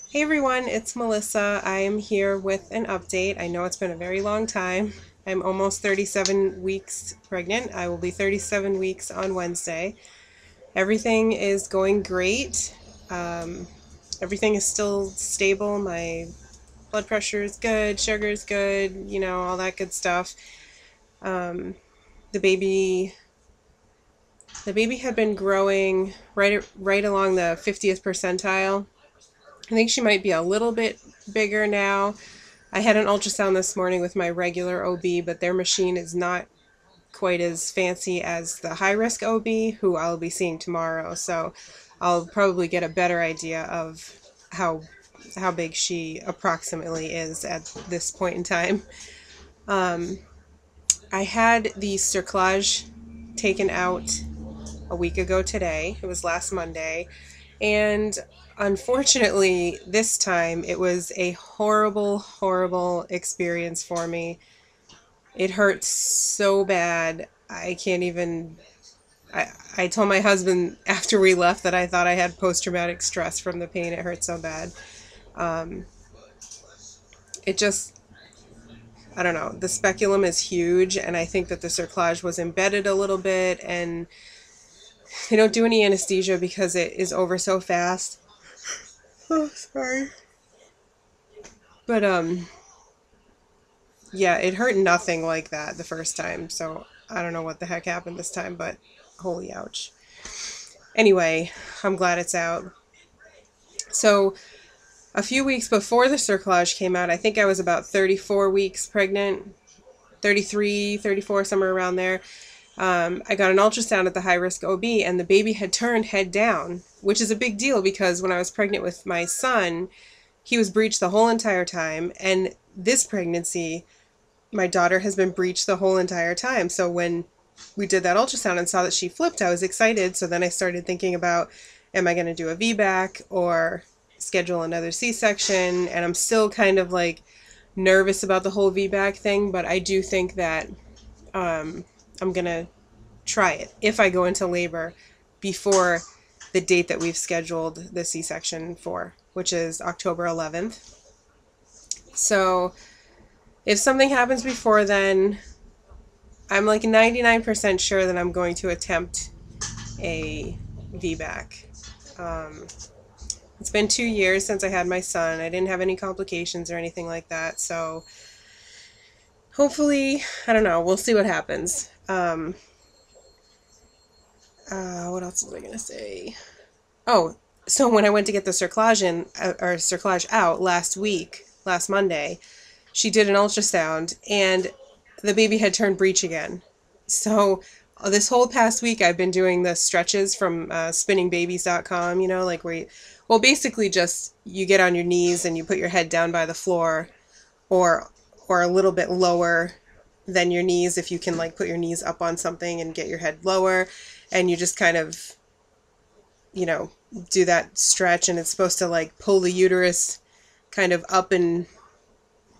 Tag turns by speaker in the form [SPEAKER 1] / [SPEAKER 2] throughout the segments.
[SPEAKER 1] Hey everyone, it's Melissa. I am here with an update. I know it's been a very long time. I'm almost 37 weeks pregnant. I will be 37 weeks on Wednesday. Everything is going great. Um, Everything is still stable. My blood pressure is good, sugar is good, all that good stuff. Um, the baby the baby had been growing right along the 50th percentile. I think she might be a little bit bigger now. I had an ultrasound this morning with my regular OB, but their machine is not quite as fancy as the high risk OB, who I'll be seeing tomorrow. So I'll probably get a better idea of how how big she approximately is at this point in time. Um, I had the cerclage taken out a week ago today. It was last Monday. And unfortunately, this time it was a horrible, horrible experience for me. It hurt so bad. I can't even. I told my husband after we left that I thought I had post traumatic stress from the pain. It hurt so bad. Um, it just, I don't know. The speculum is huge, and I think that the cerclage was embedded a little bit, and they don't do any anesthesia because it is over so fast. Oh, sorry. But yeah, it hurt nothing like that the first time, so I don't know what the heck happened this time, but holy ouch. Anyway, I'm glad it's out. So, a few weeks before the cerclage came out, I think I was about 34 weeks pregnant, 33, 34, somewhere around there. I got an ultrasound at the high risk OB, and the baby had turned head down, which is a big deal because when I was pregnant with my son, he was breech the whole entire time, and this pregnancy, my daughter has been breech the whole entire time. So when we did that ultrasound and saw that she flipped, I was excited. So then I started thinking about, am I going to do a VBAC or schedule another C-section? And I'm still kind of like nervous about the whole VBAC thing, but I do think that I'm going to try it if I go into labor before the date that we've scheduled the C-section for, which is October 11th. So if something happens before then, I'm like 99% sure that I'm going to attempt a VBAC. Um, it's been 2 years since I had my son. I didn't have any complications or anything like that. So hopefully, I don't know. We'll see what happens. What else was I going to say? Oh, so when I went to get the cerclage or cerclage out last Monday, she did an ultrasound and the baby had turned breech again. So this whole past week I've been doing the stretches from spinningbabies.com, like where well, basically just you get on your knees and you put your head down by the floor or or a little bit lower than your knees if you can like put your knees up on something and get your head lower, and you just kind of, you know, do that stretch, and it's supposed to like pull the uterus kind of up and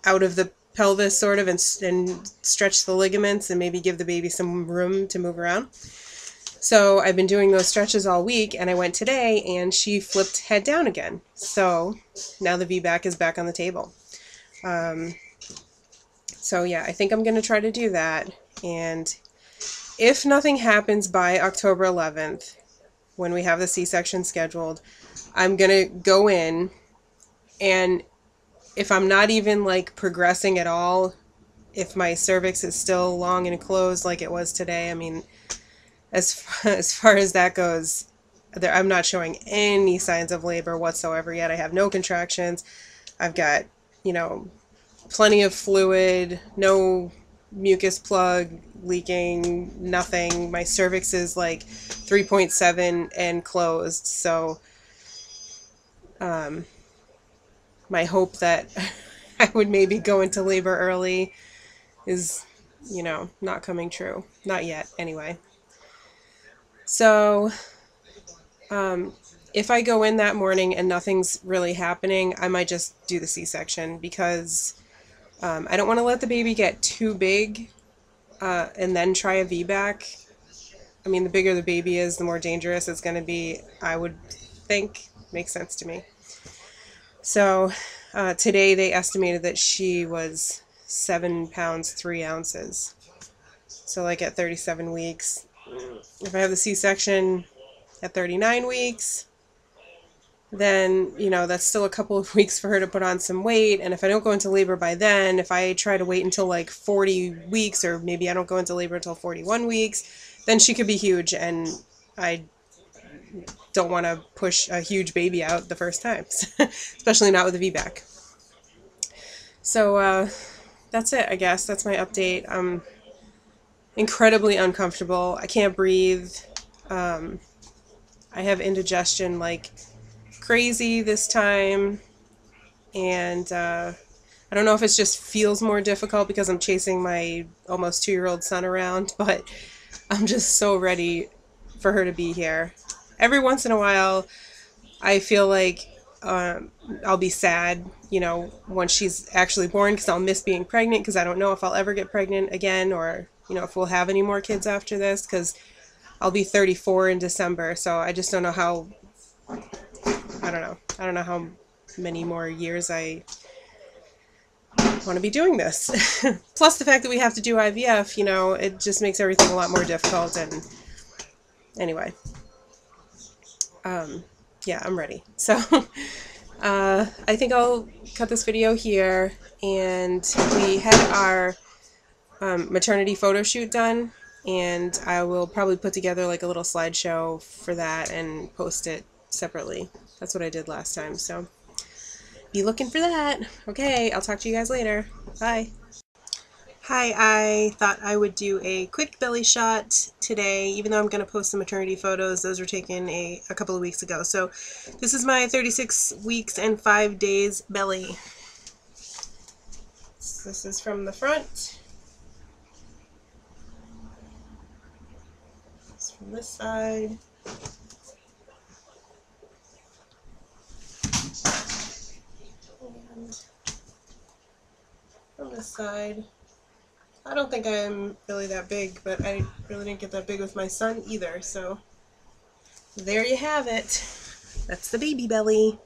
[SPEAKER 1] out of the pelvis sort of, and stretch the ligaments and maybe give the baby some room to move around. So I've been doing those stretches all week, and I went today and she flipped head down again. So now the VBAC is back on the table. Um, so yeah, I think I'm going to try to do that. And if nothing happens by October 11th, when we have the C-section scheduled, I'm going to go in, and if I'm not even like progressing at all, if my cervix is still long and closed like it was today, I mean, as far as that goes, I'm not showing any signs of labor whatsoever yet. I have no contractions. I've got, you know, plenty of fluid, no mucus plug leaking, nothing. My cervix is like 3.7 and closed. So, um, my hope that I would maybe go into labor early is, not coming true. Not yet, anyway. So, um, if I go in that morning and nothing's really happening, I might just do the C-section because I don't want to let the baby get too big and then try a VBAC. I mean, the bigger the baby is, the more dangerous it's going to be, I would think. Makes sense to me. So today they estimated that she was 7 pounds 3 ounces. So like at 37 weeks. If I have the C-section at 39 weeks, then, you know, that's still a couple of weeks for her to put on some weight. And if I don't go into labor by then, if I try to wait until like 40 weeks, or maybe I don't go into labor until 41 weeks, then she could be huge, and I don't want to push a huge baby out the first time, especially not with a VBAC. So that's it, I guess. That's my update. I'm incredibly uncomfortable. I can't breathe. I have indigestion like crazy this time, and I don't know if it just feels more difficult because I'm chasing my almost 2-year-old son around, but I'm just so ready for her to be here. Every once in a while, I feel like I'll be sad, you know, when she's actually born, because I'll miss being pregnant, because I don't know if I'll ever get pregnant again, or, you know, if we'll have any more kids after this, because I'll be 34 in December, so I just don't know how, I don't know how many more years I want to be doing this. Plus the fact that we have to do IVF, you know, it just makes everything a lot more difficult. And anyway, yeah, I'm ready. So I think I'll cut this video here, and we had our maternity photo shoot done, and I will probably put together like a little slideshow for that and post it separately. That's what I did last time, so be looking for that. Okay, I'll talk to you guys later. Bye. Hi, I thought I would do a quick belly shot today, even though I'm going to post the maternity photos. Those were taken a couple of weeks ago. So this is my 36 weeks and 5 days belly. So this is from the front. It's from this side. And from this side. I don't think I'm really that big, but I really didn't get that big with my son either, so there you have it. That's the baby belly.